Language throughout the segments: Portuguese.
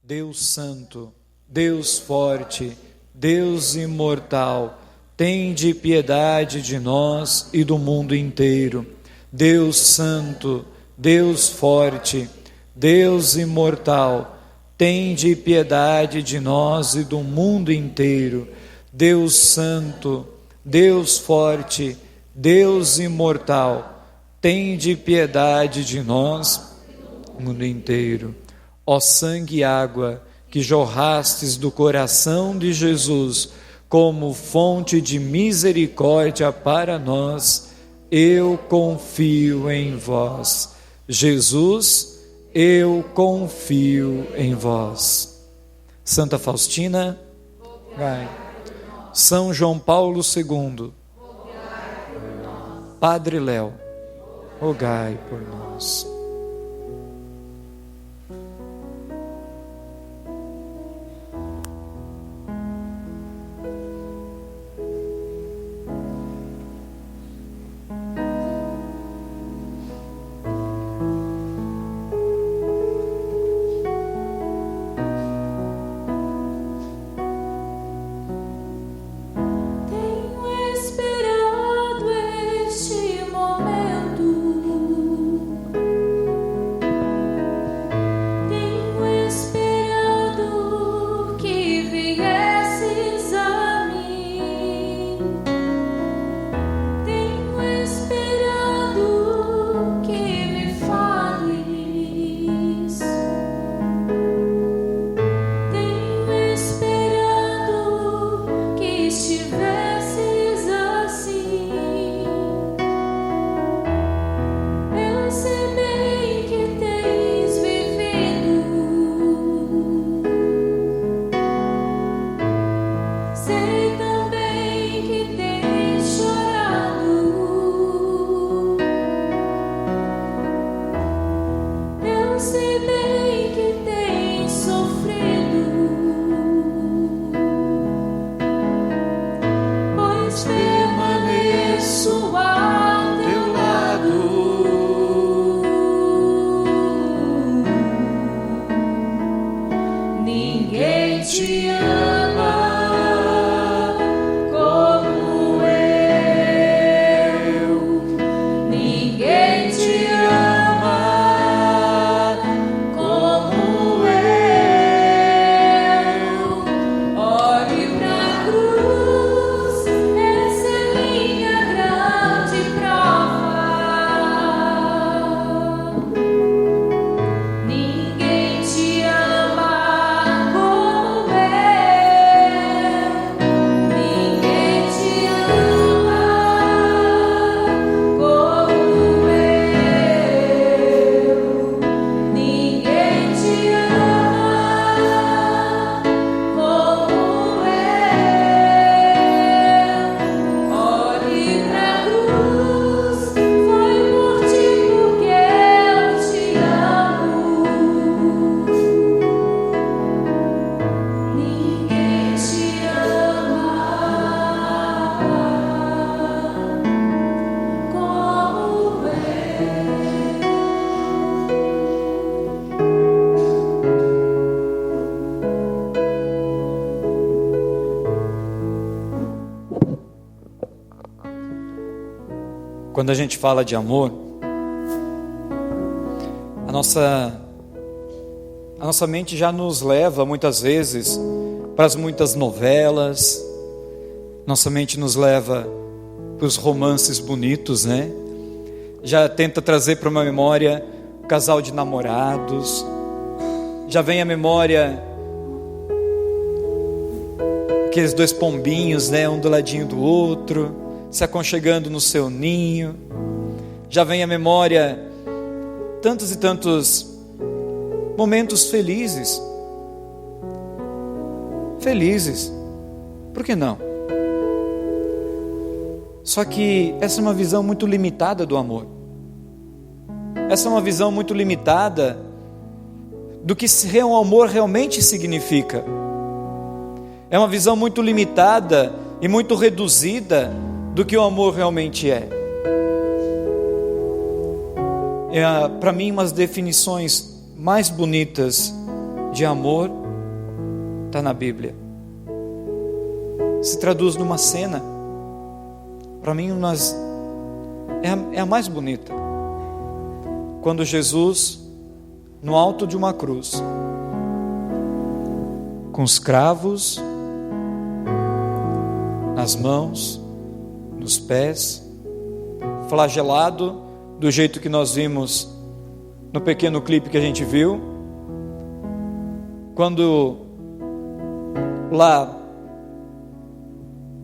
Deus Santo, Deus Forte, Deus Imortal, tende piedade de nós e do mundo inteiro. Deus Santo, Deus Forte, Deus Imortal, tende piedade de nós e do mundo inteiro. Deus Santo, Deus Forte, Deus Imortal, tende piedade de nós, mundo inteiro. Ó sangue e água que jorrastes do coração de Jesus como fonte de misericórdia para nós, eu confio em vós. Jesus, eu confio em vós. Santa Faustina, vai. São João Paulo II, Padre Léo, rogai por nós. Quando a gente fala de amor, a nossa mente já nos leva muitas vezes para as muitas novelas, nossa mente nos leva para os romances bonitos, né? Já tenta trazer para uma memória o casal de namorados, já vem à memória aqueles dois pombinhos, né? Um do ladinho do outro, se aconchegando no seu ninho. Já vem à memória tantos e tantos momentos felizes. Por que não? Só que essa é uma visão muito limitada do amor. Essa é uma visão muito limitada do que o amor realmente significa. É uma visão muito limitada e muito reduzida do que o amor realmente é. Para mim, umas definições mais bonitas de amor está na Bíblia. Se traduz numa cena, para mim é a mais bonita. Quando Jesus, no alto de uma cruz, com os cravos nas mãos, nos pés, flagelado do jeito que nós vimos no pequeno clipe que a gente viu, quando lá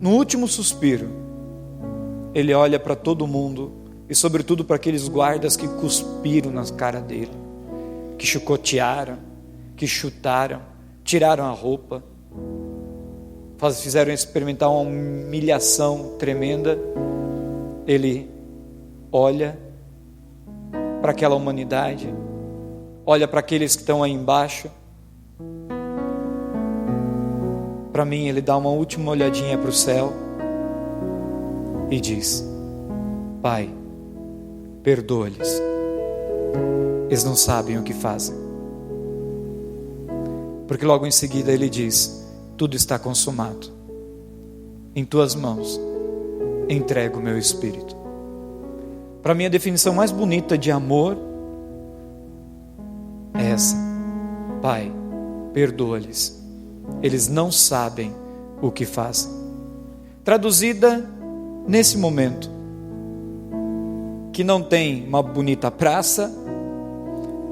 no último suspiro ele olha para todo mundo e sobretudo para aqueles guardas que cuspiram na cara dele, que chicotearam, que chutaram, tiraram a roupa, fizeram experimentar uma humilhação tremenda. Ele olha para aquela humanidade, olha para aqueles que estão aí embaixo. Para mim, ele dá uma última olhadinha para o céu e diz: Pai, perdoa-lhes, eles não sabem o que fazem. Porque logo em seguida ele diz: tudo está consumado, em tuas mãos entrego o meu espírito. Para mim, a definição mais bonita de amor é essa: Pai, perdoa-lhes, eles não sabem o que fazem. Traduzida nesse momento, que não tem uma bonita praça,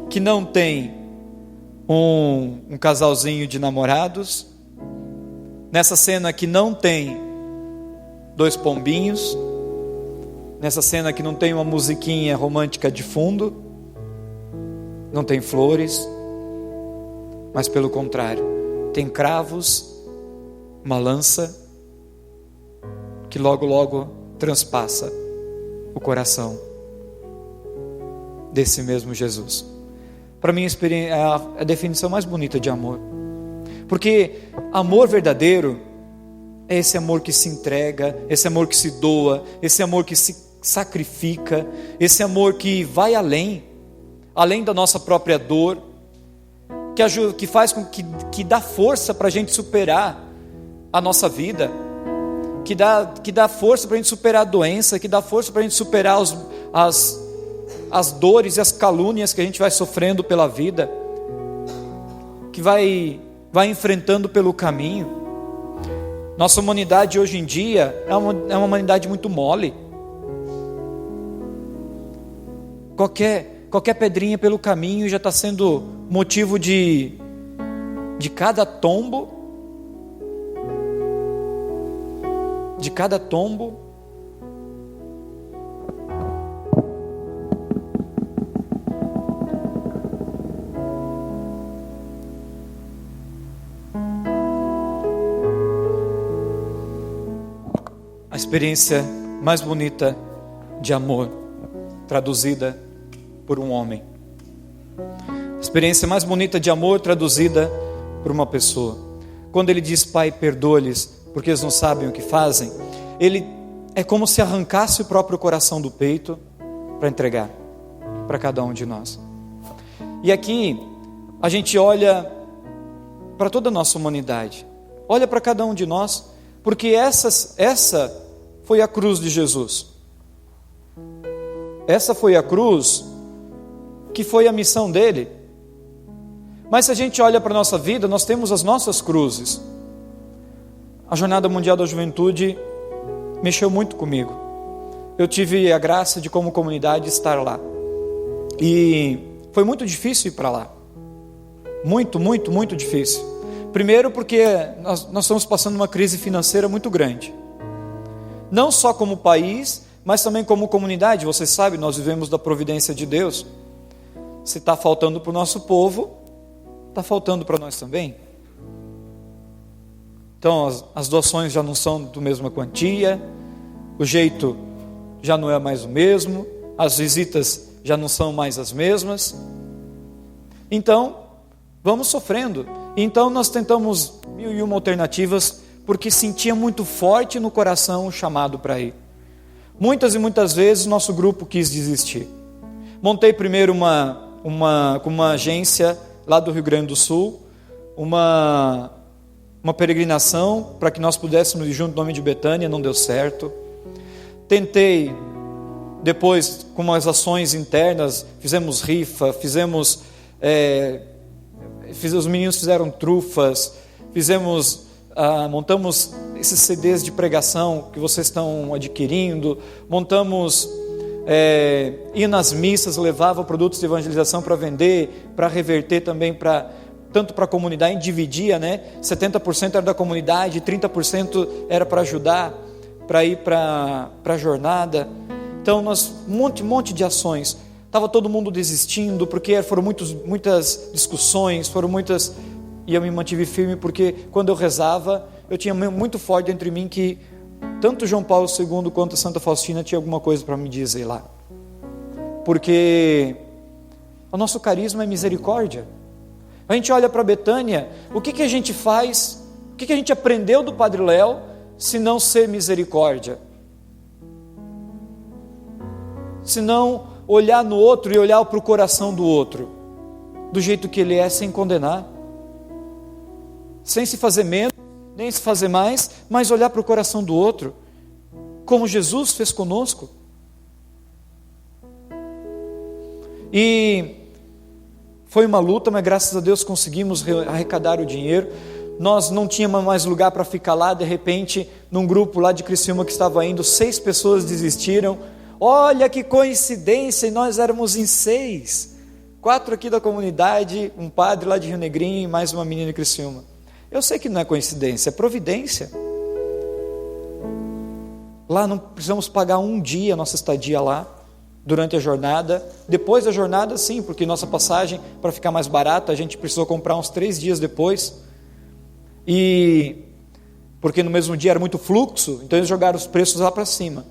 que não tem um casalzinho de namorados, nessa cena que não tem dois pombinhos, nessa cena que não tem uma musiquinha romântica de fundo, não tem flores, mas pelo contrário, tem cravos, uma lança que logo logo transpassa o coração desse mesmo Jesus. Para mim é a definição mais bonita de amor, porque amor verdadeiro é esse amor que se entrega, esse amor que se doa, esse amor que se sacrifica, esse amor que vai além da nossa própria dor, que ajuda, que faz com que dá força para a gente superar a nossa vida, que dá força para a gente superar a doença, que dá força para a gente superar as dores e as calúnias que a gente vai sofrendo pela vida, que vai enfrentando pelo caminho. Nossa humanidade hoje em dia é uma humanidade muito mole. Qualquer pedrinha pelo caminho já está sendo motivo de cada tombo, a experiência mais bonita de amor, traduzida por um homem. A experiência mais bonita de amor, traduzida por uma pessoa. Quando ele diz: Pai, perdoa-lhes, porque eles não sabem o que fazem, ele é como se arrancasse o próprio coração do peito para entregar para cada um de nós. E aqui a gente olha para toda a nossa humanidade, olha para cada um de nós, porque essa foi a cruz de Jesus. Essa foi a cruz que foi a missão dele. Mas se a gente olha para a nossa vida, nós temos as nossas cruzes. A Jornada Mundial da Juventude mexeu muito comigo. Eu tive a graça de, como comunidade, estar lá. E foi muito difícil ir para lá. Muito, muito, muito difícil. Primeiro porque nós estamos passando uma crise financeira muito grande. Não só como país, mas também como comunidade. Você sabe, nós vivemos da providência de Deus. Se está faltando para o nosso povo, está faltando para nós também. Então as doações já não são da mesma quantia, o jeito já não é mais o mesmo, as visitas já não são mais as mesmas. Então vamos sofrendo. Então nós tentamos 1001 alternativas, porque sentia muito forte no coração o chamado para ir. Muitas e muitas vezes nosso grupo quis desistir. Montei primeiro com uma agência lá do Rio Grande do Sul, uma peregrinação para que nós pudéssemos ir junto no nome de Betânia, não deu certo. Tentei, depois, com umas ações internas, fizemos rifa, os meninos fizeram trufas, montamos esses CDs de pregação que vocês estão adquirindo, montamos, ia nas missas, levava produtos de evangelização para vender, para reverter também tanto para a comunidade, dividia, né? 70% era da comunidade, 30% era para ajudar, para ir para a jornada. Então, um monte de ações. Estava todo mundo desistindo, porque foram muitas discussões, e eu me mantive firme, porque quando eu rezava, eu tinha muito forte dentro de mim que tanto João Paulo II quanto Santa Faustina tinha alguma coisa para me dizer lá. Porque o nosso carisma é misericórdia. A gente olha para Betânia, o que a gente faz, o que a gente aprendeu do Padre Léo, se não ser misericórdia? Se não olhar no outro e olhar para o coração do outro, do jeito que ele é, sem condenar, sem se fazer menos, nem se fazer mais, mas olhar para o coração do outro, como Jesus fez conosco. E foi uma luta, mas graças a Deus conseguimos arrecadar o dinheiro. Nós não tínhamos mais lugar para ficar lá. De repente, num grupo lá de Criciúma que estava indo, 6 pessoas desistiram. Olha que coincidência, e nós éramos em 6, 4 aqui da comunidade, um padre lá de Rio Negrinho e mais uma menina de Criciúma. Eu sei que não é coincidência, é providência. Lá não precisamos pagar um dia a nossa estadia lá, durante a jornada. Depois da jornada, sim, porque nossa passagem, para ficar mais barata, a gente precisou comprar uns 3 dias depois, e porque no mesmo dia era muito fluxo, então eles jogaram os preços lá para cima.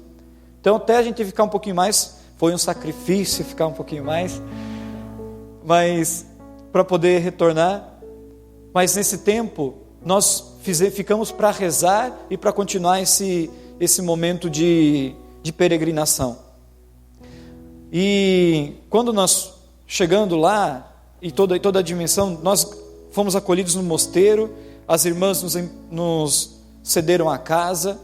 Então até a gente ficar um pouquinho mais, foi um sacrifício ficar um pouquinho mais, mas para poder retornar. Mas nesse tempo nós ficamos para rezar e para continuar esse momento de peregrinação. E quando nós chegando lá, e toda a dimensão, nós fomos acolhidos no mosteiro, as irmãs nos cederam a casa,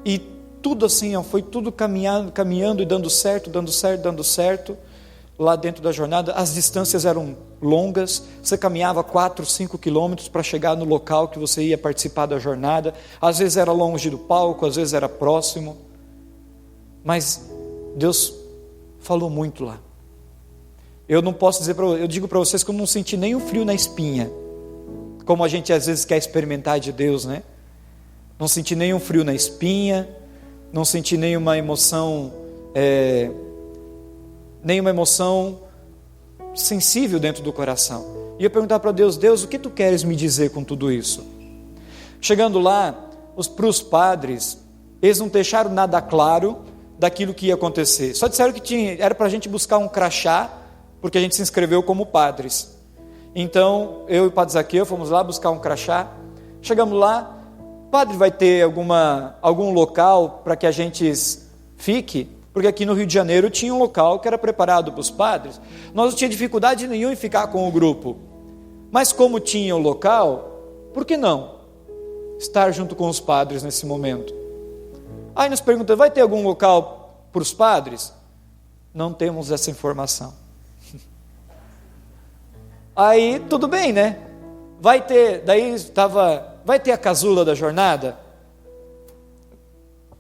e tudo assim, foi tudo caminhando e dando certo, lá dentro da jornada. As distâncias eram longas, você caminhava 4, 5 quilômetros para chegar no local que você ia participar da jornada, às vezes era longe do palco, às vezes era próximo, mas Deus falou muito lá. Eu não posso dizer eu digo para vocês que eu não senti nem um frio na espinha, como a gente às vezes quer experimentar de Deus, né? Não senti nenhum frio na espinha, não senti nenhuma emoção sensível dentro do coração. E eu perguntava para Deus: Deus, o que tu queres me dizer com tudo isso? Chegando lá, para os padres, eles não deixaram nada claro daquilo que ia acontecer. Só disseram que era para a gente buscar um crachá, porque a gente se inscreveu como padres. Então, eu e o padre Zaqueu fomos lá buscar um crachá. Chegamos lá, padre, vai ter algum local para que a gente fique? Porque aqui no Rio de Janeiro tinha um local que era preparado para os padres. Nós não tínhamos dificuldade nenhuma em ficar com o grupo. Mas como tinha o local, por que não estar junto com os padres nesse momento? Aí nos perguntam: vai ter algum local para os padres? Não temos essa informação. Aí tudo bem, né? Vai ter a casula da jornada?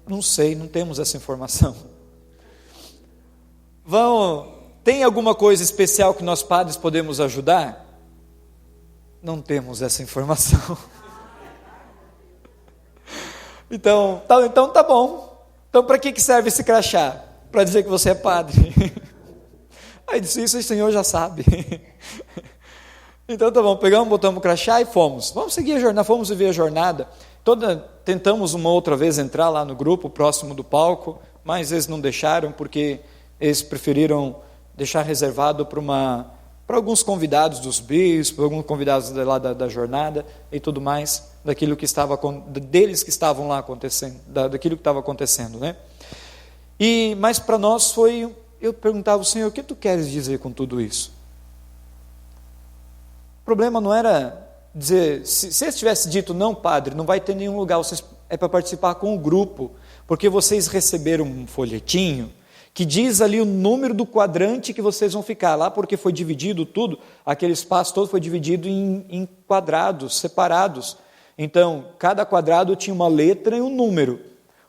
Não sei, não temos essa informação. Tem alguma coisa especial que nós padres podemos ajudar? Não temos essa informação. Então tá bom. Então para que serve esse crachá? Para dizer que você é padre. Aí disse: isso o Senhor já sabe. Então tá bom, botamos o crachá e fomos seguir a jornada, fomos viver a jornada. Tentamos uma outra vez entrar lá no grupo, próximo do palco, mas eles não deixaram, porque eles preferiram deixar reservado para alguns convidados dos bispos, alguns convidados lá da jornada e tudo mais, deles que estavam lá acontecendo, daquilo que estava acontecendo, né? Mas para nós eu perguntava: o Senhor, o que tu queres dizer com tudo isso? O problema não era dizer, se eu tivesse dito, não, padre, não vai ter nenhum lugar, vocês, é para participar com o grupo, porque vocês receberam um folhetinho que diz ali o número do quadrante que vocês vão ficar lá, porque foi dividido tudo, aquele espaço todo foi dividido em quadrados separados. Então, cada quadrado tinha uma letra e um número,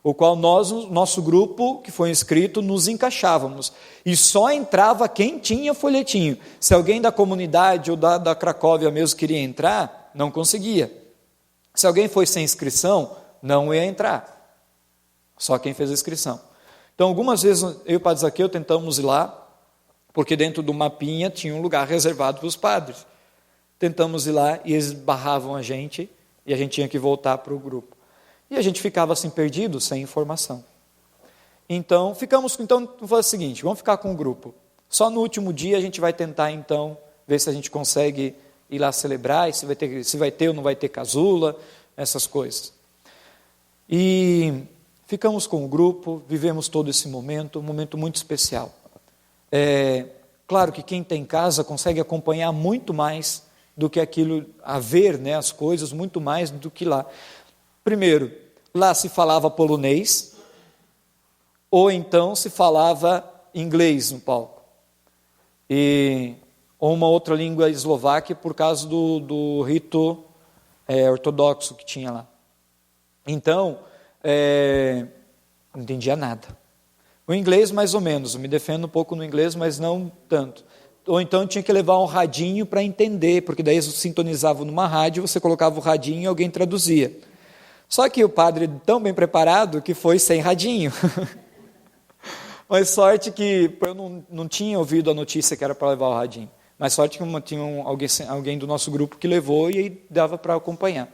o qual nós, nosso grupo, que foi inscrito, nos encaixávamos. E só entrava quem tinha folhetinho. Se alguém da comunidade ou da Cracóvia mesmo queria entrar, não conseguia. Se alguém foi sem inscrição, não ia entrar. Só quem fez a inscrição. Então, algumas vezes, eu e o padre Zaqueu tentamos ir lá, porque dentro do mapinha tinha um lugar reservado para os padres. Tentamos ir lá e eles barravam a gente, e a gente tinha que voltar para o grupo. E a gente ficava assim perdido, sem informação. Então, foi o seguinte, vamos ficar com o grupo. Só no último dia a gente vai tentar, então, ver se a gente consegue ir lá celebrar, e se vai ter ou não vai ter casula, essas coisas. E ficamos com o grupo, vivemos todo esse momento, um momento muito especial. Claro que quem tem casa consegue acompanhar muito mais do que aquilo, a ver, né, as coisas, muito mais do que lá. Primeiro, lá se falava polonês, ou então se falava inglês no palco, ou uma outra língua eslovaca por causa do rito ortodoxo que tinha lá. Então, não entendia nada. O inglês mais ou menos, eu me defendo um pouco no inglês, mas não tanto. Ou então tinha que levar um radinho para entender, porque daí eles sintonizavam numa rádio, você colocava o radinho e alguém traduzia. Só que o padre, tão bem preparado, que foi sem radinho. Mas sorte que eu não tinha ouvido a notícia que era para levar o radinho. Mas sorte que tinha alguém do nosso grupo que levou e aí dava para acompanhar.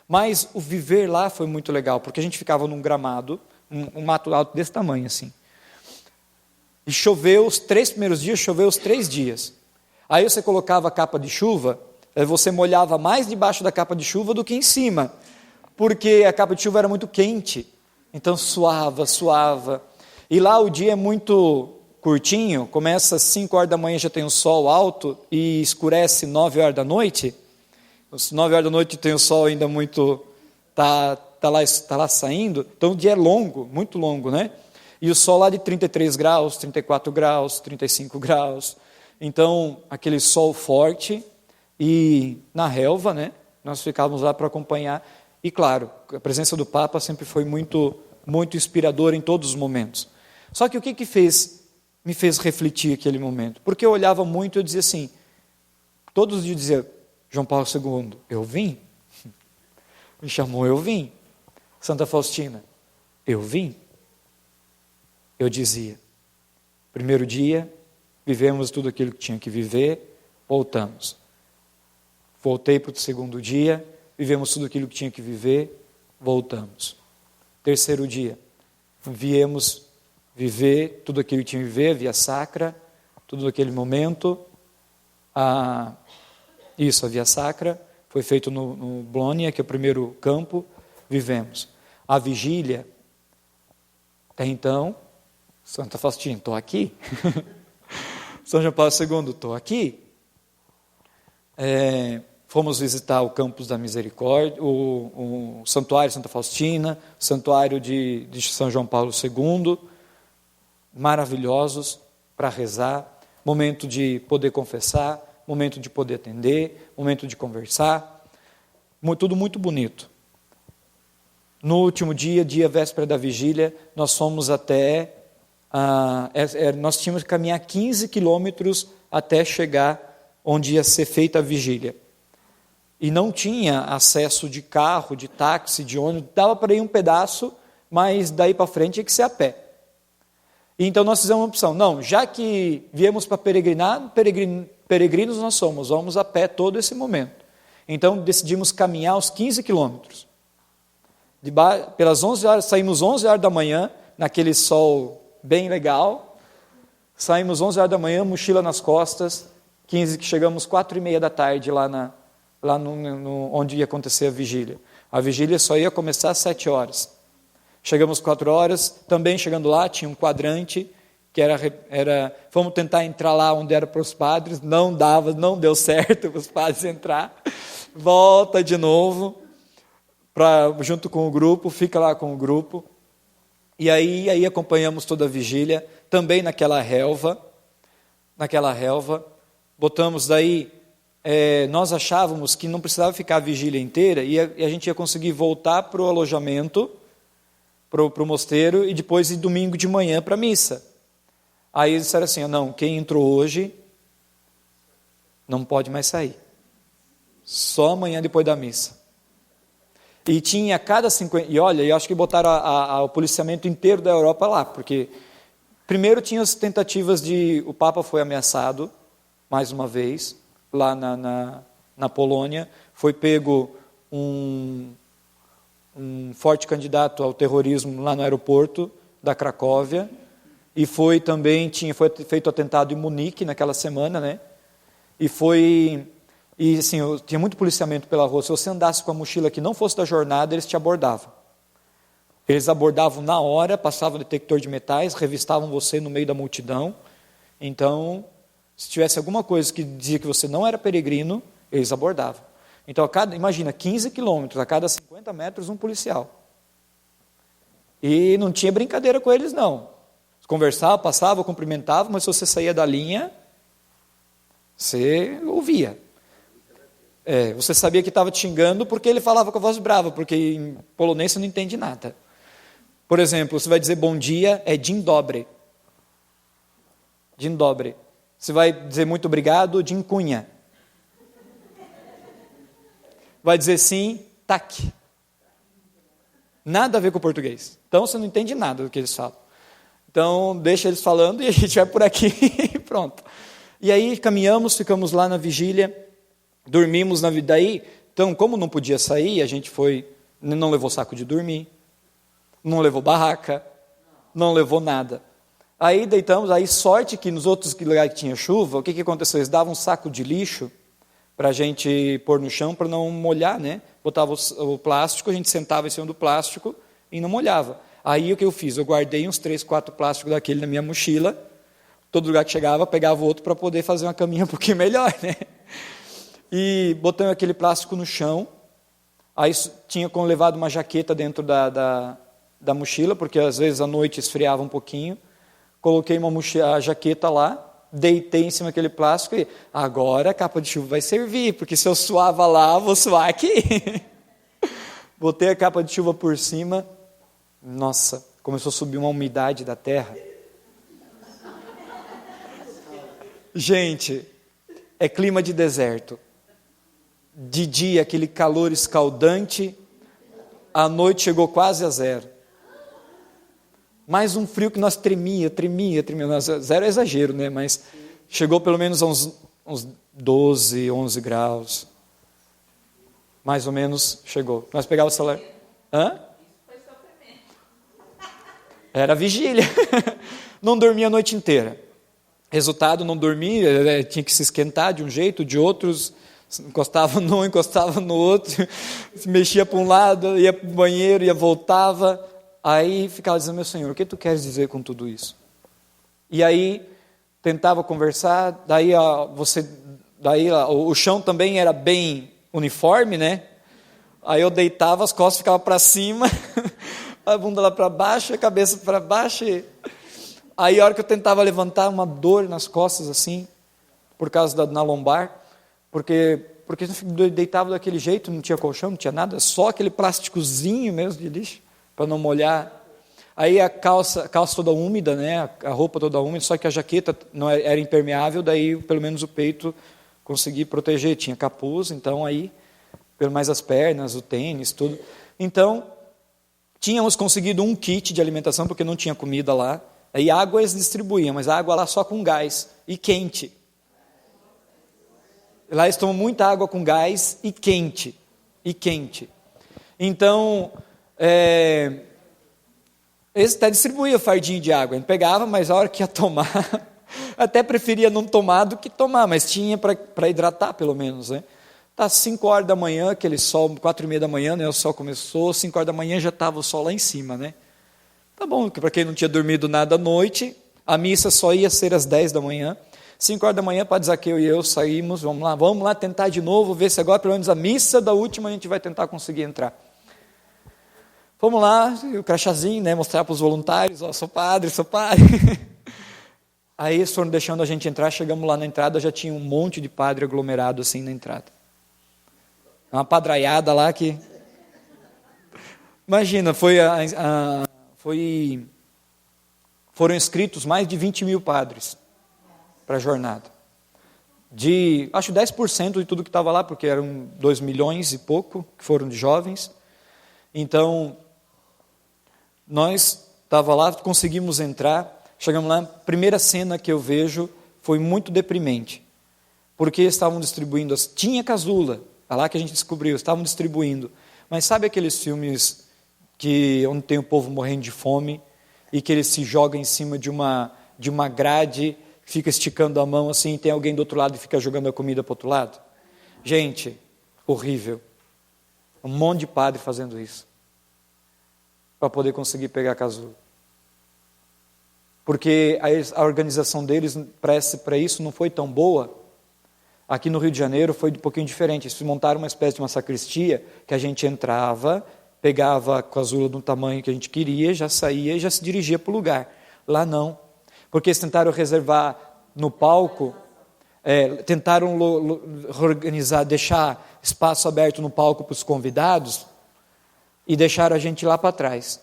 Mas o viver lá foi muito legal, porque a gente ficava num gramado, um mato alto desse tamanho assim. E choveu os 3 primeiros dias, choveu os 3 dias. Aí você colocava a capa de chuva, você molhava mais debaixo da capa de chuva do que em cima, porque a capa de chuva era muito quente, então suava. E lá o dia é muito curtinho, começa às 5 horas da manhã, já tem o sol alto, e escurece 9 horas da noite. Às 9 horas da noite tem o sol ainda muito, tá lá saindo, então o dia é longo, muito longo, né? E o sol lá de 33 graus, 34 graus, 35 graus. Então, aquele sol forte. E na relva, né, nós ficávamos lá para acompanhar. E claro, a presença do Papa sempre foi muito, muito inspiradora em todos os momentos. Só que o que me fez refletir aquele momento? Porque eu olhava muito e eu dizia assim, todos os dias dizia, João Paulo II, eu vim. Me chamou, eu vim. Santa Faustina, eu vim. Eu dizia, primeiro dia, vivemos tudo aquilo que tinha que viver, voltamos. Voltei para o segundo dia, vivemos tudo aquilo que tinha que viver, voltamos. Terceiro dia, viemos viver tudo aquilo que tinha que viver, via sacra, tudo aquele momento. A via sacra, foi feito no Blônia, que é o primeiro campo, vivemos. A vigília, até então, Santa Faustina, estou aqui. São João Paulo II, estou aqui. Fomos visitar o Campus da Misericórdia, o Santuário de Santa Faustina, o Santuário de São João Paulo II, maravilhosos para rezar, momento de poder confessar, momento de poder atender, momento de conversar, tudo muito bonito. No último dia véspera da vigília, nós fomos até... nós tínhamos que caminhar 15 quilômetros até chegar onde ia ser feita a vigília. E não tinha acesso de carro, de táxi, de ônibus, dava para ir um pedaço, mas daí para frente tinha que ser a pé. E então nós fizemos uma opção, não, já que viemos para peregrinar, peregrinos nós somos, vamos a pé todo esse momento. Então decidimos caminhar os 15 quilômetros. Pelas 11 horas, saímos 11 horas da manhã, naquele sol bem legal, saímos 11 horas da manhã, mochila nas costas, que chegamos 4:30 da tarde lá onde ia acontecer a vigília. A vigília só ia começar às 7 horas. Chegamos 4 horas, também chegando lá, tinha um quadrante, que fomos tentar entrar lá onde era para os padres, não deu certo para os padres entrar. volta de novo, junto com o grupo, fica lá com o grupo. E aí acompanhamos toda a vigília, também naquela relva, botamos daí, nós achávamos que não precisava ficar a vigília inteira, e a gente ia conseguir voltar para o alojamento, para o mosteiro, e depois ir domingo de manhã para a missa. Aí eles disseram assim, não, quem entrou hoje não pode mais sair, só amanhã depois da missa. E tinha cada 50... E olha, eu acho que botaram o policiamento inteiro da Europa lá, porque primeiro tinha as tentativas de... O Papa foi ameaçado, mais uma vez, lá na Polônia. Foi pego um forte candidato ao terrorismo lá no aeroporto da Cracóvia. E foi foi feito atentado em Munique naquela semana, né? E assim, tinha muito policiamento pela rua. Se você andasse com a mochila que não fosse da jornada, eles te abordavam. Eles abordavam na hora, passavam o detector de metais, revistavam você no meio da multidão. Então, se tivesse alguma coisa que dizia que você não era peregrino, eles abordavam. Então, imagina, 15 quilômetros, a cada 50 metros, um policial. E não tinha brincadeira com eles, não. Conversava, passava, cumprimentava, mas se você saía da linha, você ouvia. Você sabia que estava te xingando porque ele falava com a voz brava, porque em polonês você não entende nada. Por exemplo, você vai dizer bom dia, é dzień dobry. Dzień dobry. Você vai dizer muito obrigado, dziękuję. Vai dizer sim, tak. Nada a ver com o português. Então você não entende nada do que eles falam. Então deixa eles falando e a gente vai por aqui e pronto. E aí caminhamos, ficamos lá na vigília. Dormimos na vida daí, então como não podia sair, a gente não levou saco de dormir, não levou barraca, não levou nada. Aí deitamos, aí sorte que nos outros lugares que tinha chuva, o que aconteceu? Eles davam um saco de lixo para a gente pôr no chão para não molhar, né? Botava o plástico, a gente sentava em cima do plástico e não molhava. Aí o que eu fiz? Eu guardei uns 3, 4 plásticos daquele na minha mochila, todo lugar que chegava, pegava o outro para poder fazer uma caminha um pouquinho melhor, né? E botamos aquele plástico no chão, aí tinha levado uma jaqueta dentro da mochila, porque às vezes à noite esfriava um pouquinho, coloquei a jaqueta lá, deitei em cima daquele plástico e agora a capa de chuva vai servir, porque se eu suava lá, vou suar aqui. Botei a capa de chuva por cima, nossa, começou a subir uma umidade da terra. Gente, é clima de deserto. De dia, aquele calor escaldante, à noite chegou quase a 0. Mais um frio que nós tremia. Zero é exagero, né? Mas chegou pelo menos a uns 12, 11 graus. Mais ou menos chegou. Nós pegávamos o celular. Hã? Era vigília. Não dormia a noite inteira. Resultado, não dormia, tinha que se esquentar de um jeito, de outros... Encostava num, encostava no outro, se mexia para um lado, ia para o banheiro, voltava. Aí ficava dizendo, meu Senhor, o que tu queres dizer com tudo isso? E aí tentava conversar, daí o chão também era bem uniforme, né? Aí eu deitava, as costas ficavam para cima, a bunda lá para baixo, a cabeça para baixo. Aí a hora que eu tentava levantar, uma dor nas costas assim, por causa na lombar. Porque deitava daquele jeito, não tinha colchão, não tinha nada, só aquele plásticozinho mesmo de lixo, para não molhar. Aí a calça toda úmida, né, a roupa toda úmida, só que a jaqueta não era impermeável, daí pelo menos o peito consegui proteger, tinha capuz, então aí, pelo mais as pernas, o tênis, tudo. Então, tínhamos conseguido um kit de alimentação, porque não tinha comida lá, aí água eles distribuíam, mas a água lá só com gás e quente. Lá eles tomam muita água com gás e quente. Então, eles até distribuíam fardinho de água. A gente pegava, mas a hora que ia tomar, até preferia não tomar do que tomar, mas tinha para hidratar pelo menos, né? Tá 5 horas da manhã, aquele sol, 4:30 da manhã, né? O sol começou, 5 horas da manhã já estava o sol lá em cima, né? Tá bom, para quem não tinha dormido nada à noite, a missa só ia ser às 10 da manhã. 5 horas da manhã, Padre Zaqueu e eu saímos, vamos lá tentar de novo, ver se agora pelo menos a missa da última a gente vai tentar conseguir entrar. Fomos lá, o crachazinho, né, mostrar para os voluntários, sou padre. Aí eles foram deixando a gente entrar, chegamos lá na entrada, já tinha um monte de padre aglomerado assim na entrada. Uma padraiada lá que... Imagina, foram inscritos mais de 20 mil padres para a jornada. Acho 10% de tudo que estava lá, porque eram 2 milhões e pouco que foram de jovens. Então, nós estava lá, conseguimos entrar, chegamos lá, a primeira cena que eu vejo foi muito deprimente, porque estavam distribuindo, tinha casula, é lá que a gente descobriu, estavam distribuindo, mas sabe aqueles filmes onde tem o povo morrendo de fome, e que ele se joga em cima de uma grade, fica esticando a mão assim, e tem alguém do outro lado e fica jogando a comida para o outro lado? Gente, horrível, um monte de padre fazendo isso, para poder conseguir pegar a casula. Porque a organização deles para isso não foi tão boa. Aqui no Rio de Janeiro foi um pouquinho diferente. Eles montaram uma espécie de uma sacristia que a gente entrava, pegava a casula do tamanho que a gente queria, já saía e já se dirigia para o lugar. Lá não. Porque eles tentaram reservar no palco, tentaram organizar, deixar espaço aberto no palco para os convidados, e deixaram a gente lá para trás.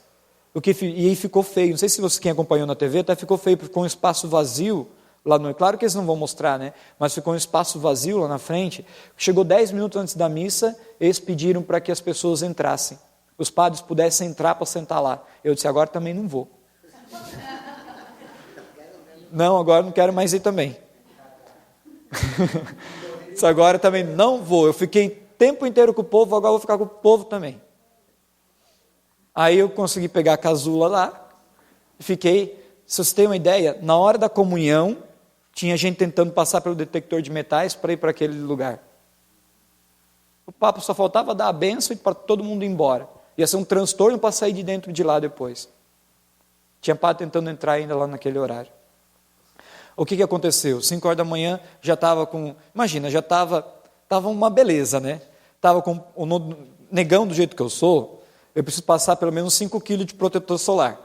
E aí ficou feio, não sei se quem acompanhou na TV, até ficou feio, porque ficou um espaço vazio, lá no... claro que eles não vão mostrar, né? Mas ficou um espaço vazio lá na frente. Chegou 10 minutos antes da missa, eles pediram para que as pessoas entrassem. Os padres pudessem entrar para sentar lá. Eu disse, agora também não vou. Não, agora não quero mais ir também. Disse, agora também não vou. Eu fiquei o tempo inteiro com o povo, agora vou ficar com o povo também. Aí eu consegui pegar a casula lá, fiquei, se vocês têm uma ideia, na hora da comunhão, tinha gente tentando passar pelo detector de metais para ir para aquele lugar. O Papa só faltava dar a bênção e para todo mundo ir embora. Ia ser um transtorno para sair de dentro de lá depois. Tinha padre tentando entrar ainda lá naquele horário. O que aconteceu? 5 horas da manhã, já estava imagina, já estava uma beleza, né? Estava com o negão do jeito que eu sou, eu preciso passar pelo menos 5 quilos de protetor solar.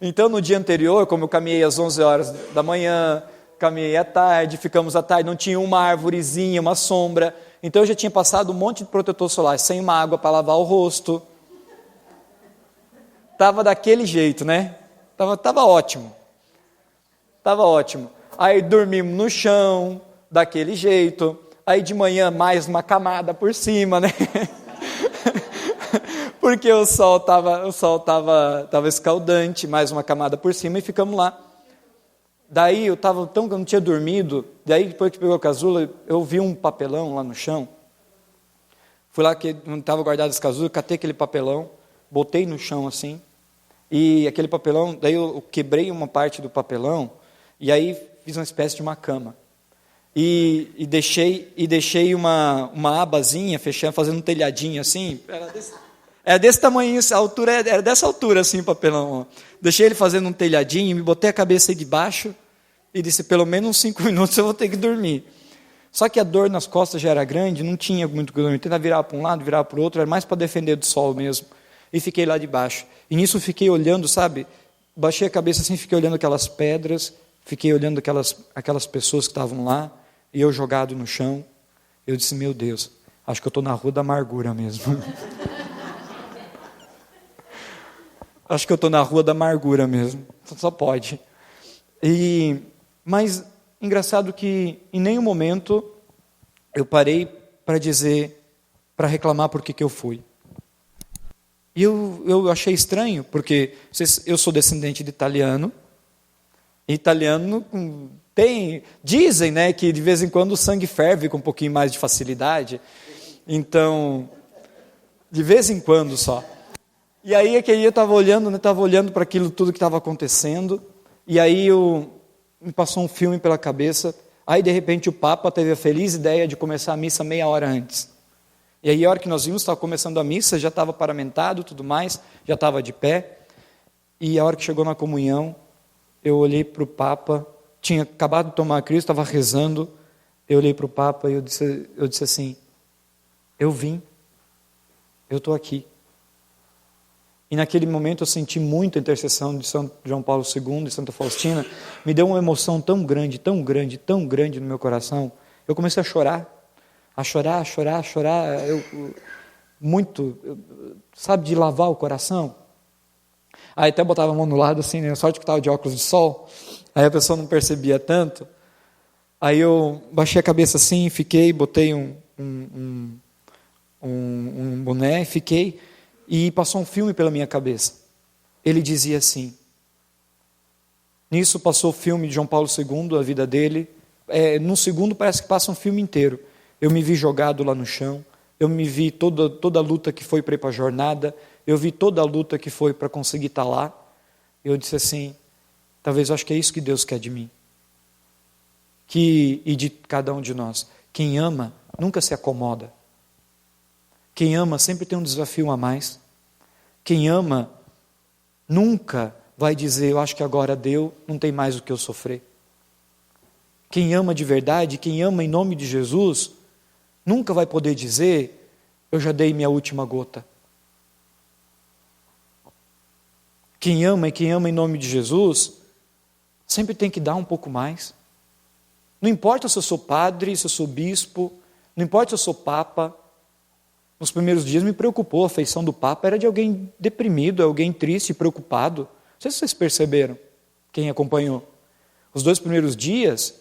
Então, no dia anterior, como eu caminhei às 11 horas da manhã, caminhei à tarde, ficamos à tarde, não tinha uma árvorezinha, uma sombra, então eu já tinha passado um monte de protetor solar, sem uma água para lavar o rosto. Estava daquele jeito, né? Estava ótimo. Estava ótimo. Aí dormimos no chão, daquele jeito. Aí de manhã mais uma camada por cima, né? Porque o sol estava escaldante, mais uma camada por cima, e ficamos lá. Daí eu não tinha dormido, daí depois que pegou a casula, eu vi um papelão lá no chão. Fui lá, onde estava guardado as casulas, catei aquele papelão, botei no chão assim, e aquele papelão, daí eu quebrei uma parte do papelão, e aí fiz uma espécie de uma cama. E deixei uma abazinha, fechando, fazendo um telhadinho assim, era desse tamanho, a altura, era dessa altura assim o papelão. Ó. Deixei ele fazendo um telhadinho, me botei a cabeça aí debaixo e disse, pelo menos uns 5 minutos eu vou ter que dormir. Só que a dor nas costas já era grande, não tinha muito o que dormir. Tentava virar para um lado, virar para o outro, era mais para defender do sol mesmo. E fiquei lá debaixo. E nisso fiquei olhando, sabe, baixei a cabeça assim, fiquei olhando aquelas pedras, fiquei olhando aquelas pessoas que estavam lá, e eu jogado no chão. Eu disse, meu Deus, acho que eu estou na rua da amargura mesmo. Acho que eu estou na rua da amargura mesmo, só pode. Mas, engraçado que em nenhum momento eu parei para reclamar por que eu fui. E eu achei estranho, porque eu sou descendente de italiano, e italiano dizem, né, que de vez em quando o sangue ferve com um pouquinho mais de facilidade, então, de vez em quando só. E aí é que eu estava olhando para aquilo tudo que estava acontecendo, e aí me passou um filme pela cabeça, aí de repente o Papa teve a feliz ideia de começar a missa meia hora antes. E aí a hora que nós vimos, estava começando a missa, já estava paramentado, tudo mais, já estava de pé, e a hora que chegou na comunhão, eu olhei para o Papa tinha acabado de tomar a Cristo, estava rezando, eu olhei para o Papa e eu disse assim, eu vim, eu estou aqui. E naquele momento eu senti muito a intercessão de São João Paulo II e Santa Faustina, me deu uma emoção tão grande, tão grande, tão grande no meu coração, eu comecei a chorar, sabe, de lavar o coração. Aí até botava a mão no lado assim, né? Sorte que estava de óculos de sol, aí a pessoa não percebia tanto. Aí eu baixei a cabeça assim, fiquei, botei um boné, fiquei, e passou um filme pela minha cabeça. Ele dizia assim, nisso passou o filme de João Paulo II, a vida dele, num segundo parece que passa um filme inteiro. Eu me vi jogado lá no chão, eu me vi toda a luta que foi para ir para a jornada, eu vi toda a luta que foi para conseguir estar lá. Eu disse assim, talvez eu acho que é isso que Deus quer de mim. E de cada um de nós. Quem ama nunca se acomoda. Quem ama sempre tem um desafio a mais. Quem ama nunca vai dizer, eu acho que agora deu, não tem mais o que eu sofrer. Quem ama de verdade, quem ama em nome de Jesus, nunca vai poder dizer, eu já dei minha última gota. Quem ama e quem ama em nome de Jesus, sempre tem que dar um pouco mais. Não importa se eu sou padre, se eu sou bispo, não importa se eu sou papa. Nos primeiros dias me preocupou, a feição do Papa era de alguém deprimido, alguém triste, preocupado. Não sei se vocês perceberam, quem acompanhou. Os 2 primeiros dias,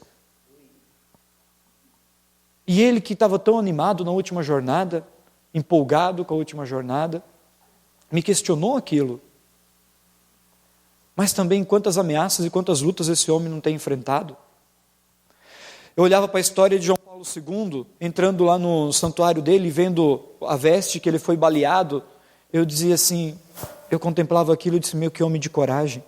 e ele que estava tão animado na última jornada, empolgado com a última jornada, me questionou aquilo. Mas também quantas ameaças e quantas lutas esse homem não tem enfrentado. Eu olhava para a história de João Paulo II, entrando lá no santuário dele, vendo a veste que ele foi baleado, eu dizia assim, eu contemplava aquilo e disse, meu, que homem de coragem.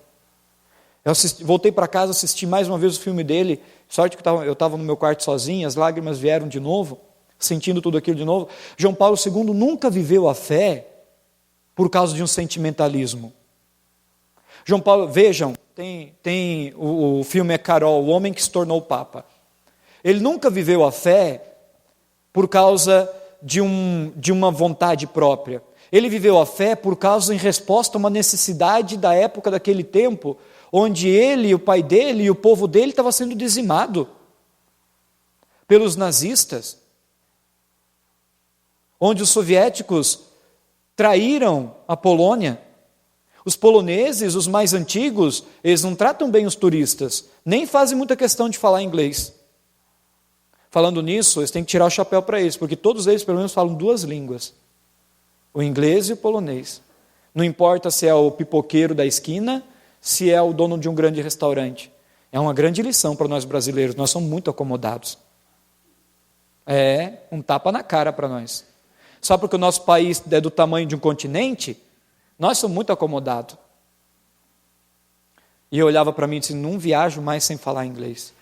Voltei para casa, assisti mais uma vez o filme dele, sorte que eu estava no meu quarto sozinho, as lágrimas vieram de novo, sentindo tudo aquilo de novo. João Paulo II nunca viveu a fé por causa de um sentimentalismo. João Paulo, vejam, tem o filme Carol, o homem que se tornou Papa. Ele nunca viveu a fé por causa de uma vontade própria. Ele viveu a fé por causa, em resposta a uma necessidade da época daquele tempo, onde ele, o pai dele e o povo dele estava sendo dizimado pelos nazistas, onde os soviéticos traíram a Polônia. Os poloneses, os mais antigos, eles não tratam bem os turistas, nem fazem muita questão de falar inglês. Falando nisso, eles têm que tirar o chapéu para eles, porque todos eles pelo menos falam 2 línguas, o inglês e o polonês. Não importa se é o pipoqueiro da esquina, se é o dono de um grande restaurante. É uma grande lição para nós brasileiros, nós somos muito acomodados. É um tapa na cara para nós. Só porque o nosso país é do tamanho de um continente, nós somos muito acomodados. E eu olhava para mim e disse, não viajo mais sem falar inglês.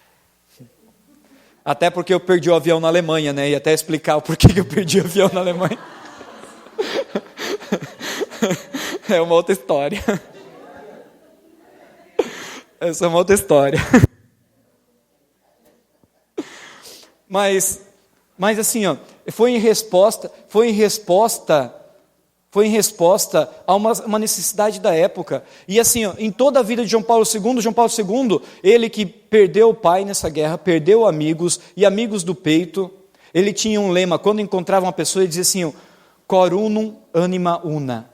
Até porque eu perdi o avião na Alemanha, né? E até explicar o porquê que eu perdi o avião na Alemanha. É uma outra história. Essa é uma outra história. Mas assim, ó, foi em resposta a uma necessidade da época. E assim, ó, em toda a vida de João Paulo II, ele que perdeu o pai nessa guerra, perdeu amigos e amigos do peito, ele tinha um lema, quando encontrava uma pessoa, ele dizia assim, cor unum anima una,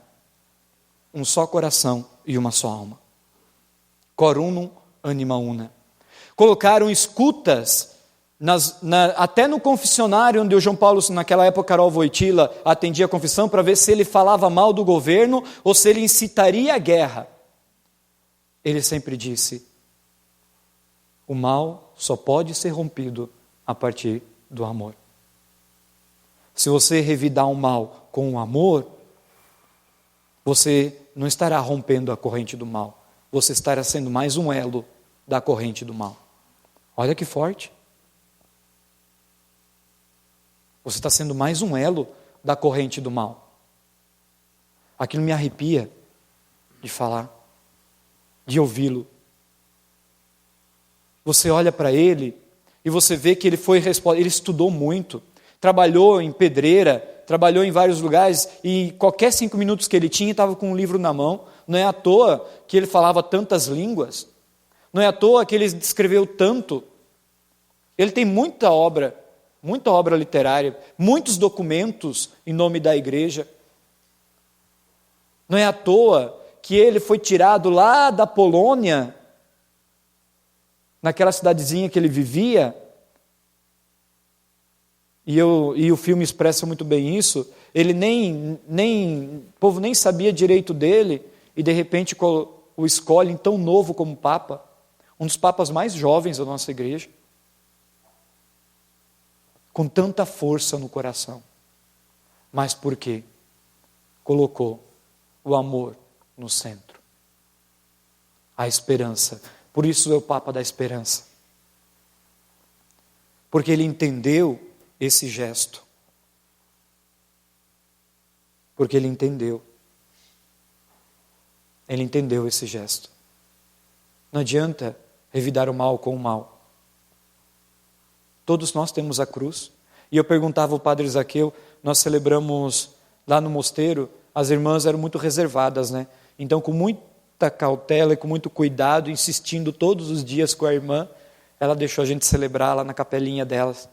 um só coração e uma só alma. Cor unum anima una. Colocaram escutas até no confessionário onde o João Paulo, naquela época, Carol Wojtyla atendia a confissão para ver se ele falava mal do governo ou se ele incitaria a guerra. Ele sempre disse, o mal só pode ser rompido a partir do amor. Se você revidar o mal com o amor, você não estará rompendo a corrente do mal, você estará sendo mais um elo da corrente do mal. Olha que forte. Você está sendo mais um elo da corrente do mal. Aquilo me arrepia de falar, de ouvi-lo. Você olha para ele e você vê que ele estudou muito, trabalhou em pedreira, trabalhou em vários lugares, e qualquer 5 minutos que ele tinha, estava com um livro na mão. Não é à toa que ele falava tantas línguas, não é à toa que ele escreveu tanto. Ele tem muita obra literária, muitos documentos em nome da igreja. Não é à toa que ele foi tirado lá da Polônia, naquela cidadezinha que ele vivia, e o filme expressa muito bem isso. Ele o povo nem sabia direito dele, e de repente o escolhem tão novo como Papa, um dos papas mais jovens da nossa igreja, com tanta força no coração. Mas por quê? Colocou o amor no centro, a esperança. Por isso é o Papa da esperança, porque ele entendeu esse gesto, porque ele entendeu esse gesto. Não adianta revidar o mal com o mal. Todos nós temos a cruz. E eu perguntava ao padre Zaqueu, nós celebramos lá no mosteiro, as irmãs eram muito reservadas, né? Então, com muita cautela e com muito cuidado, insistindo todos os dias com a irmã, ela deixou a gente celebrar lá na capelinha delas.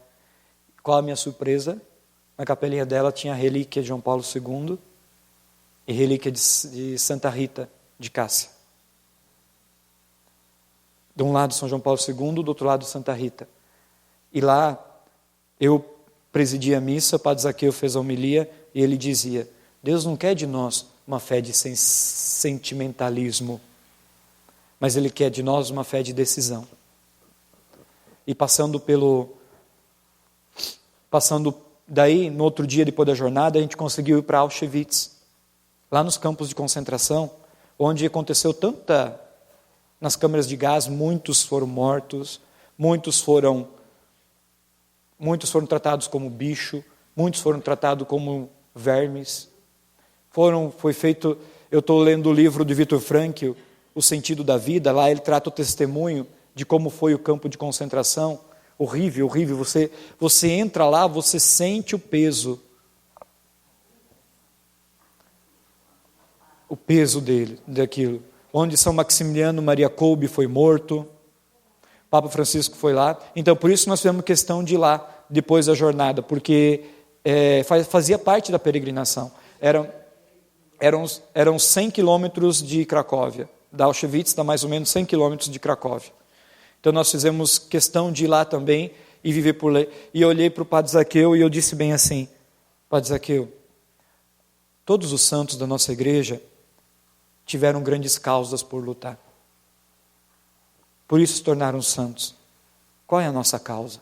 Qual a minha surpresa? Na capelinha dela tinha a relíquia de João Paulo II e relíquia de Santa Rita de Cássia. De um lado São João Paulo II, do outro lado Santa Rita. E lá eu presidi a missa, o padre Zaqueu fez a homilia e ele dizia: Deus não quer de nós uma fé de sentimentalismo, mas Ele quer de nós uma fé de decisão. E passando daí, no outro dia depois da jornada, a gente conseguiu ir para Auschwitz, lá nos campos de concentração, onde aconteceu nas câmeras de gás, muitos foram mortos, muitos foram tratados como bicho, muitos foram tratados como vermes. Foi feito, eu estou lendo o livro de Viktor Frankl, O Sentido da Vida, lá ele trata o testemunho de como foi o campo de concentração. Horrível, horrível. Você entra lá, você sente o peso daquilo. Onde São Maximiliano Maria Kolbe foi morto, Papa Francisco foi lá. Então, por isso nós fizemos questão de ir lá, depois da jornada, porque fazia parte da peregrinação. Eram 100 quilômetros de Cracóvia. Da Auschwitz dá mais ou menos 100 quilômetros de Cracóvia. Então nós fizemos questão de ir lá também e viver por lá. E eu olhei para o padre Zaqueu e eu disse bem assim: Padre Zaqueu, todos os santos da nossa igreja tiveram grandes causas por lutar. Por isso se tornaram santos. Qual é a nossa causa?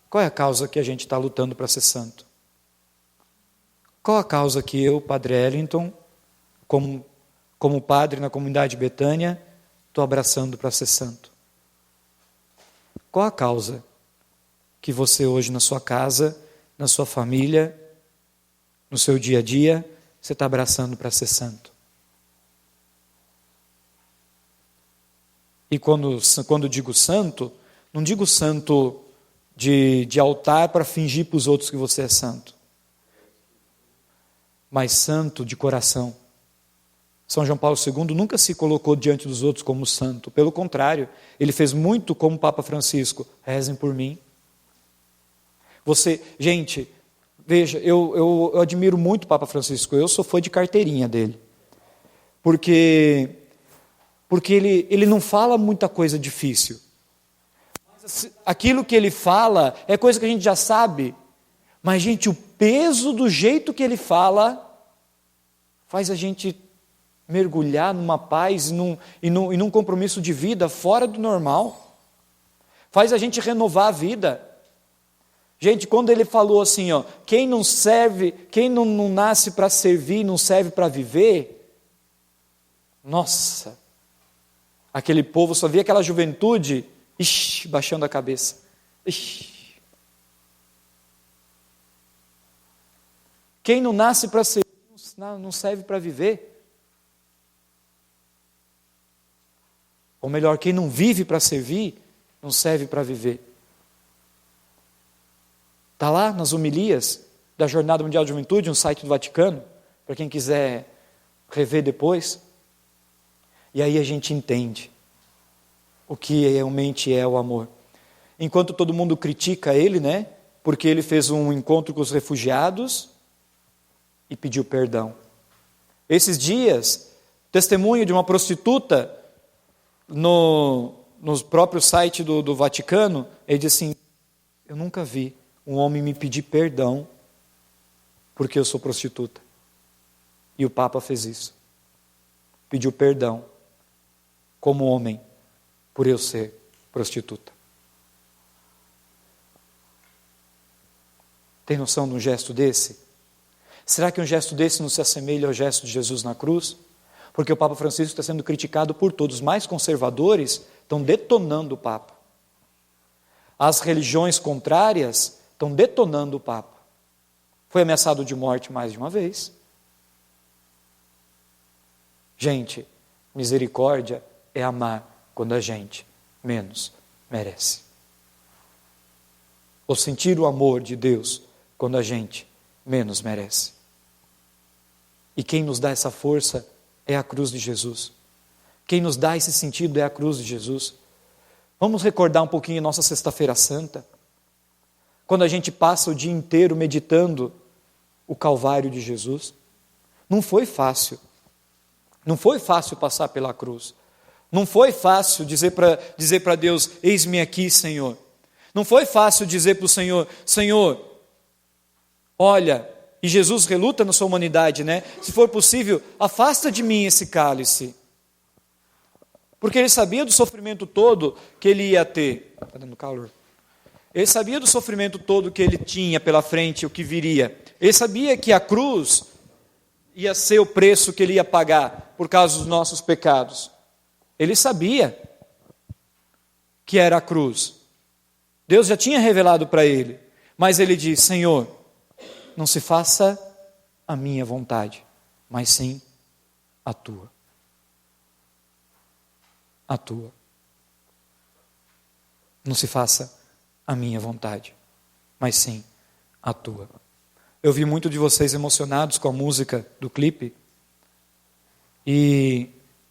Qual é a causa que a gente está lutando para ser santo? Qual a causa que eu, Padre Ellington, como padre na comunidade Betânia, estou abraçando para ser santo? Qual a causa que você hoje na sua casa, na sua família, no seu dia a dia, você está abraçando para ser santo? E quando digo santo, não digo santo de altar para fingir para os outros que você é santo, mas santo de coração. São João Paulo II nunca se colocou diante dos outros como santo. Pelo contrário, ele fez muito como Papa Francisco: rezem por mim. Gente, veja, eu admiro muito o Papa Francisco. Eu sou fã de carteirinha dele. Porque ele não fala muita coisa difícil. Mas aquilo que ele fala é coisa que a gente já sabe. Mas, gente, o peso do jeito que ele fala faz a gente mergulhar numa paz e num compromisso de vida fora do normal. Faz a gente renovar a vida. Gente, quando ele falou assim, quem não nasce para servir, não serve para viver. Nossa, aquele povo só via aquela juventude, baixando a cabeça. Quem não nasce para servir, não serve para viver. Ou melhor, quem não vive para servir, não serve para viver. Está lá nas homilias da Jornada Mundial de Juventude, no site do Vaticano, para quem quiser rever depois. E aí a gente entende o que realmente é o amor. Enquanto todo mundo critica ele, né? Porque ele fez um encontro com os refugiados e pediu perdão. Esses dias, testemunho de uma prostituta no próprio site do Vaticano, ele disse assim: eu nunca vi um homem me pedir perdão porque eu sou prostituta. E o Papa fez isso. Pediu perdão como homem por eu ser prostituta. Tem noção de um gesto desse? Será que um gesto desse não se assemelha ao gesto de Jesus na cruz? Porque o Papa Francisco está sendo criticado por todos. Os mais conservadores estão detonando o Papa. As religiões contrárias estão detonando o Papa. Foi ameaçado de morte mais de uma vez. Gente, misericórdia é amar quando a gente menos merece. Ou sentir o amor de Deus quando a gente menos merece. E quem nos dá essa força é a cruz de Jesus. Quem nos dá esse sentido é a cruz de Jesus. Vamos recordar um pouquinho nossa Sexta-feira Santa, quando a gente passa o dia inteiro meditando o Calvário de Jesus. Não foi fácil. Não foi fácil passar pela cruz. Não foi fácil dizer para Deus: eis-me aqui, Senhor. Não foi fácil dizer para o Senhor: Senhor, olha, e Jesus reluta na sua humanidade, né? Se for possível, afasta de mim esse cálice. Porque ele sabia do sofrimento todo que ele ia ter. Está dando calor. Ele sabia do sofrimento todo que ele tinha pela frente, o que viria. Ele sabia que a cruz ia ser o preço que ele ia pagar por causa dos nossos pecados. Ele sabia que era a cruz. Deus já tinha revelado para ele. Mas ele diz: Senhor, não se faça a minha vontade, mas sim a tua. A tua. Não se faça a minha vontade, mas sim a tua. Eu vi muito de vocês emocionados com a música do clipe,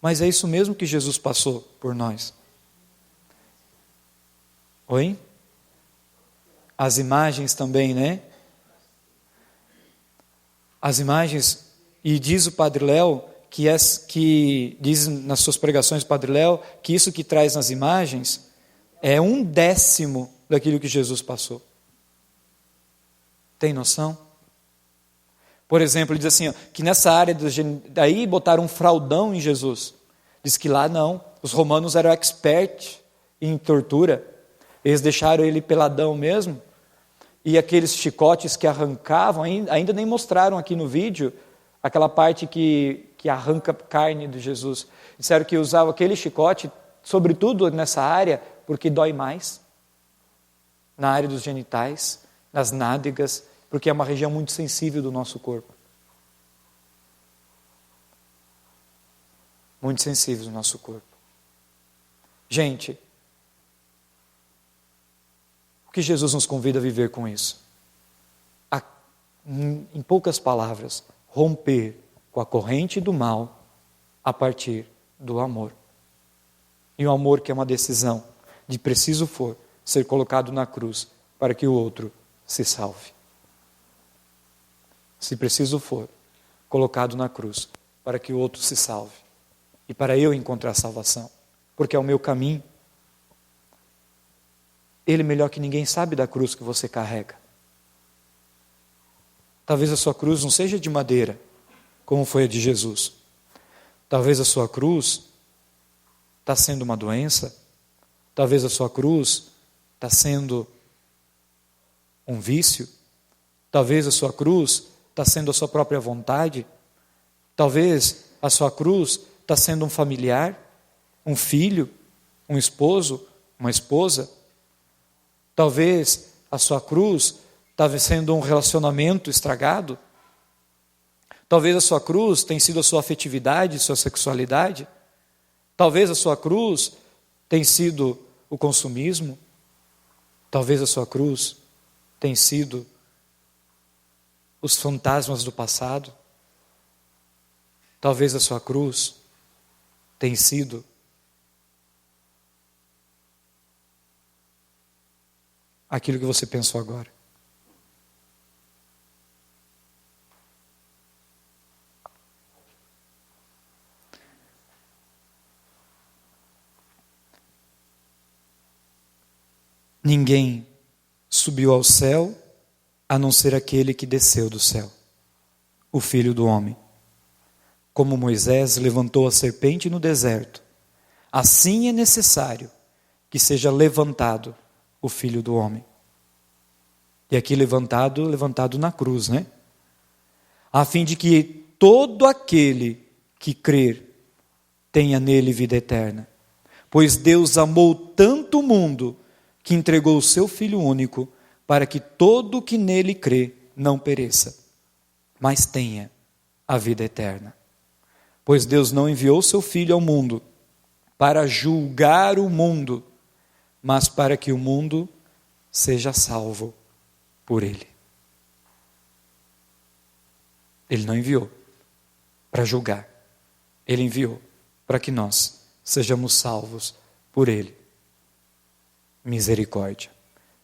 mas é isso mesmo que Jesus passou por nós. Oi? As imagens também, né? As imagens, e diz o Padre Léo, que diz nas suas pregações o Padre Léo, que isso que traz nas imagens é 1/10 daquilo que Jesus passou. Tem noção? Por exemplo, ele diz assim, ó, que nessa área, daí botaram um fraldão em Jesus. Diz que lá não, os romanos eram expert em tortura. Eles deixaram ele peladão mesmo. E aqueles chicotes que arrancavam, ainda nem mostraram aqui no vídeo, aquela parte que arranca carne de Jesus. Disseram que usavam aquele chicote, sobretudo nessa área, porque dói mais. Na área dos genitais, nas nádegas, porque é uma região muito sensível do nosso corpo. Muito sensível do nosso corpo. Gente, o que Jesus nos convida a viver com isso? Em poucas palavras, romper com a corrente do mal a partir do amor. E o amor que é uma decisão de preciso for ser colocado na cruz para que o outro se salve. Se preciso for, colocado na cruz para que o outro se salve. E para eu encontrar salvação, porque é o meu caminho. Ele melhor que ninguém sabe da cruz que você carrega. Talvez a sua cruz não seja de madeira, como foi a de Jesus. Talvez a sua cruz está sendo uma doença. Talvez a sua cruz está sendo um vício. Talvez a sua cruz está sendo a sua própria vontade. Talvez a sua cruz está sendo um familiar, um filho, um esposo, uma esposa. Talvez a sua cruz está sendo um relacionamento estragado. Talvez a sua cruz tenha sido a sua afetividade, sua sexualidade. Talvez a sua cruz Tem sido o consumismo? Talvez a sua cruz tem sido os fantasmas do passado? Talvez a sua cruz tem sido aquilo que você pensou agora. Ninguém subiu ao céu a não ser aquele que desceu do céu, o Filho do Homem. Como Moisés levantou a serpente no deserto, assim é necessário que seja levantado o Filho do Homem. E aqui levantado na cruz, né? A fim de que todo aquele que crer tenha nele vida eterna. Pois Deus amou tanto o mundo que entregou o seu Filho único, para que todo o que nele crê não pereça, mas tenha a vida eterna. Pois Deus não enviou o seu Filho ao mundo para julgar o mundo, mas para que o mundo seja salvo por ele. Ele não enviou para julgar, ele enviou para que nós sejamos salvos por ele. Misericórdia.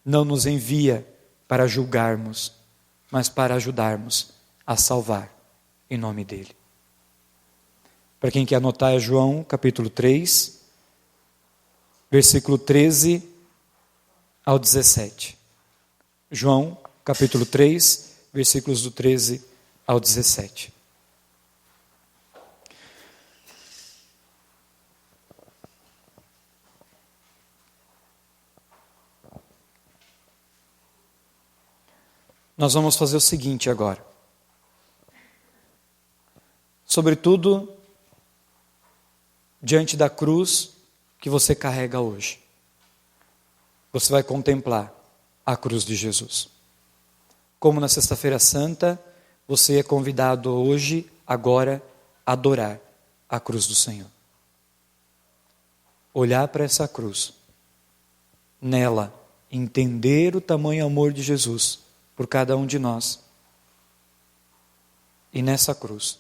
Não nos envia para julgarmos, mas para ajudarmos a salvar em nome dele. Para quem quer anotar, é João capítulo 3, versículo 13 ao 17. João capítulo 3, versículos do 13 ao 17. Nós vamos fazer o seguinte agora. Sobretudo, diante da cruz que você carrega hoje, você vai contemplar a cruz de Jesus. Como na Sexta-feira Santa, você é convidado hoje, agora, a adorar a cruz do Senhor. Olhar para essa cruz, nela, entender o tamanho amor de Jesus por cada um de nós. E nessa cruz,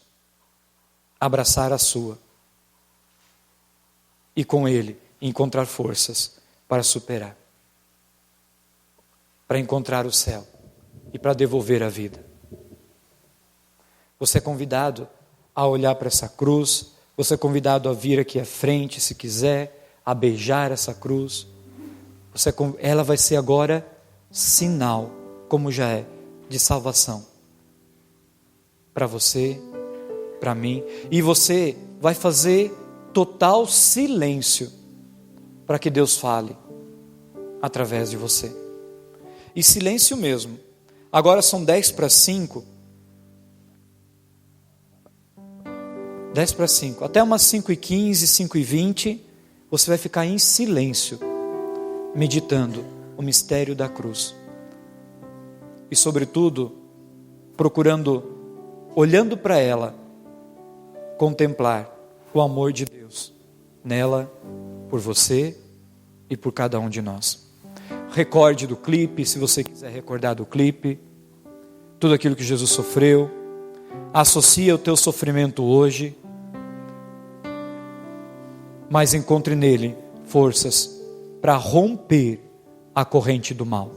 abraçar a sua. E com ele, encontrar forças para superar. Para encontrar o céu. E para devolver a vida. Você é convidado a olhar para essa cruz. Você é convidado a vir aqui à frente, se quiser, a beijar essa cruz. Ela vai ser agora sinal, como já é, de salvação. Para você, para mim. E você vai fazer total silêncio para que Deus fale através de você. E silêncio mesmo. Agora são 10:05. 10:05. Até umas 5:15, 5:20, você vai ficar em silêncio, meditando o mistério da cruz. E sobretudo, procurando, olhando para ela, contemplar o amor de Deus nela, por você e por cada um de nós. Recorde do clipe, se você quiser recordar do clipe, tudo aquilo que Jesus sofreu. Associa o teu sofrimento hoje, mas encontre nele forças para romper a corrente do mal,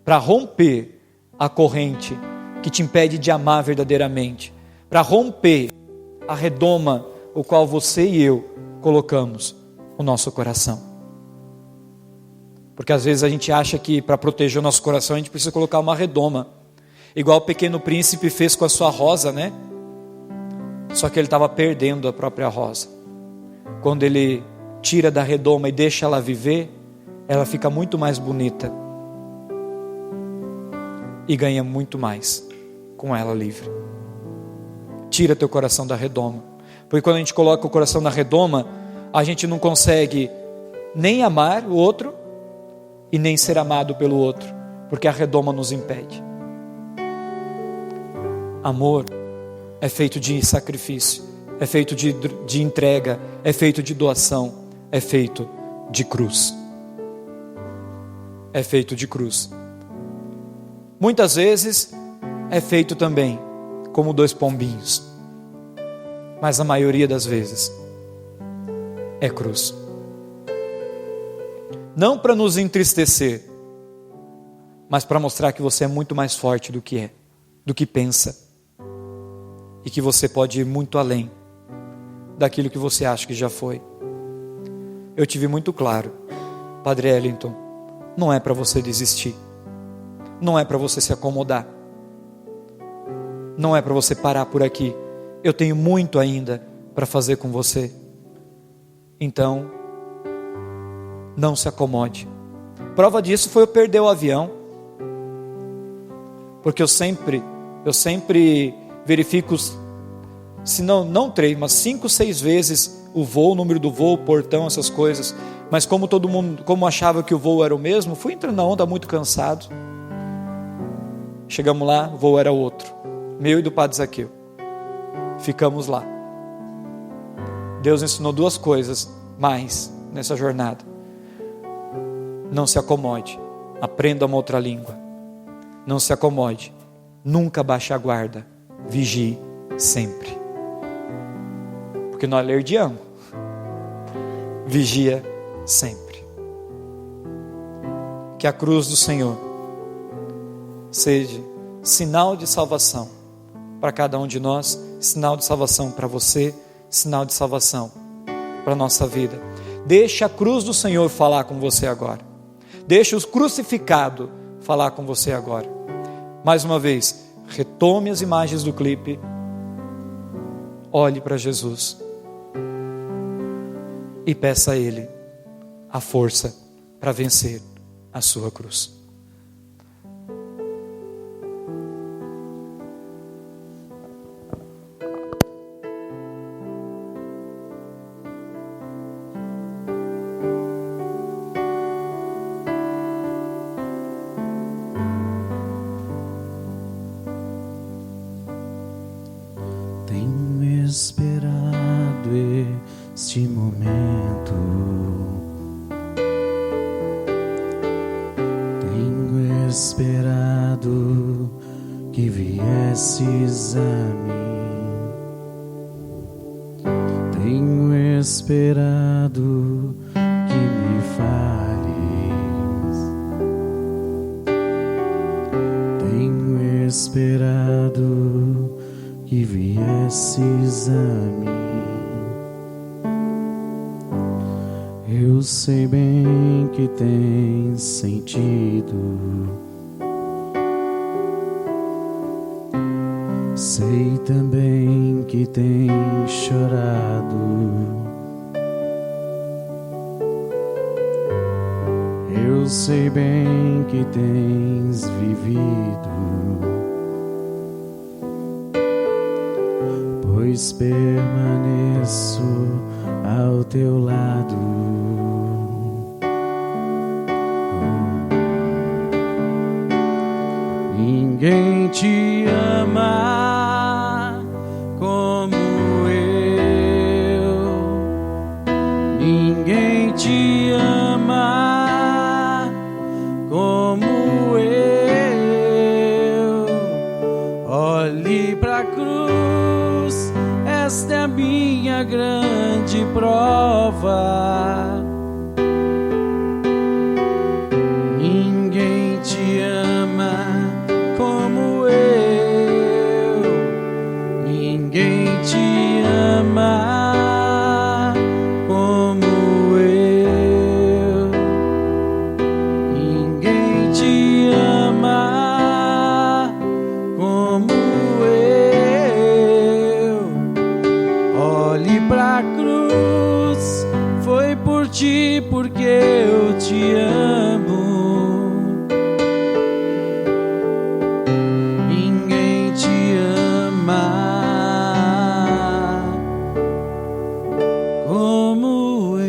para romper a corrente que te impede de amar verdadeiramente, para romper a redoma o qual você e eu colocamos o nosso coração. Porque às vezes a gente acha que para proteger o nosso coração a gente precisa colocar uma redoma, igual o pequeno príncipe fez com a sua rosa, né? Só que ele estava perdendo a própria rosa. Quando ele tira da redoma e deixa ela viver, ela fica muito mais bonita e ganha muito mais com ela livre. Tira teu coração da redoma, porque quando a gente coloca o coração na redoma, a gente não consegue nem amar o outro e nem ser amado pelo outro, porque a redoma nos impede. Amor é feito de sacrifício, é feito de entrega, é feito de doação, é feito de cruz. É feito de cruz. Muitas vezes é feito também como 2 pombinhos, mas a maioria das vezes é cruz. Não para nos entristecer, mas para mostrar que você é muito mais forte do que pensa, e que você pode ir muito além daquilo que você acha que já foi. Eu tive muito claro, Padre Ellington, não é para você desistir, não é para você se acomodar, não é para você parar por aqui. Eu tenho muito ainda para fazer com você. Então, não se acomode. Prova disso foi eu perder o avião, porque eu sempre verifico, se não 3, mas 5, 6 vezes o voo, o número do voo, o portão, essas coisas. Mas como todo mundo, como achava que o voo era o mesmo, fui entrando na onda muito cansado. Chegamos lá, o voo era outro, meu e do Padre Zaqueu. Ficamos lá. Deus ensinou 2 coisas mais nessa jornada. Não se acomode, aprenda uma outra língua. Não se acomode, nunca baixe a guarda, vigie sempre. Porque nós alerdiamos, vigia sempre. Que a cruz do Senhor seja sinal de salvação para cada um de nós, sinal de salvação para você, sinal de salvação para a nossa vida. Deixa a cruz do Senhor falar com você agora. Deixa o crucificado falar com você agora. Mais uma vez, retome as imagens do clipe. Olhe para Jesus e peça a Ele a força para vencer a sua cruz. Tenho esperado este momento, tenho esperado que viesses a mim, tenho esperado que me fales, tenho esperado que viesses a mim. Eu sei bem que tens sentido, sei também que tens chorado, eu sei bem que tens vivido, pois permaneço ao teu lado. Ninguém te ama como eu, ninguém te ama como eu. Olhe pra cruz, esta é a minha grande prova. Ninguém te ama como eu, ninguém te ama como eu, ninguém te ama como eu. Olhe pra cruz, foi por ti, porque eu te amo. Ninguém te ama como eu.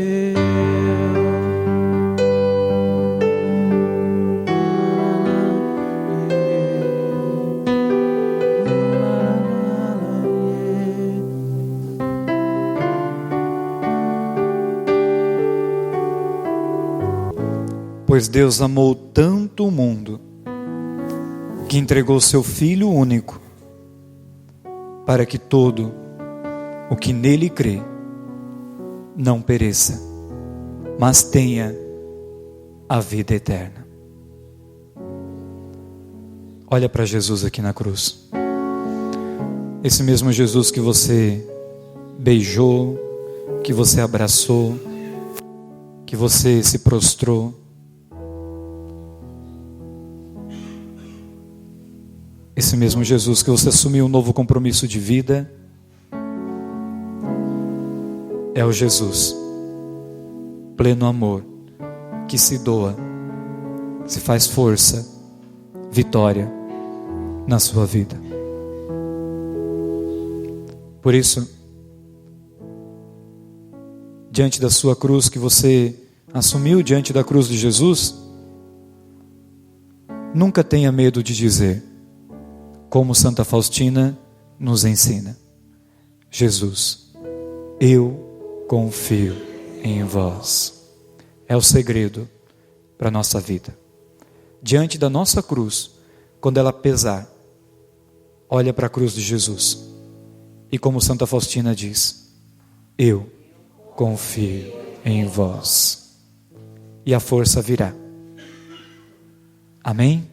Pois Deus amou tanto o mundo, que entregou seu Filho único, para que todo o que nele crê não pereça, mas tenha a vida eterna. Olha para Jesus aqui na cruz. Esse mesmo Jesus que você beijou, que você abraçou, que você se prostrou. Esse mesmo Jesus que você assumiu um novo compromisso de vida, é o Jesus, pleno amor, que se doa, se faz força, vitória na sua vida. Por isso, diante da sua cruz que você assumiu, diante da cruz de Jesus, nunca tenha medo de dizer, como Santa Faustina nos ensina: Jesus, eu confio em vós. É o segredo para a nossa vida. Diante da nossa cruz, quando ela pesar, olha para a cruz de Jesus. E como Santa Faustina diz, eu confio em vós. E a força virá. Amém?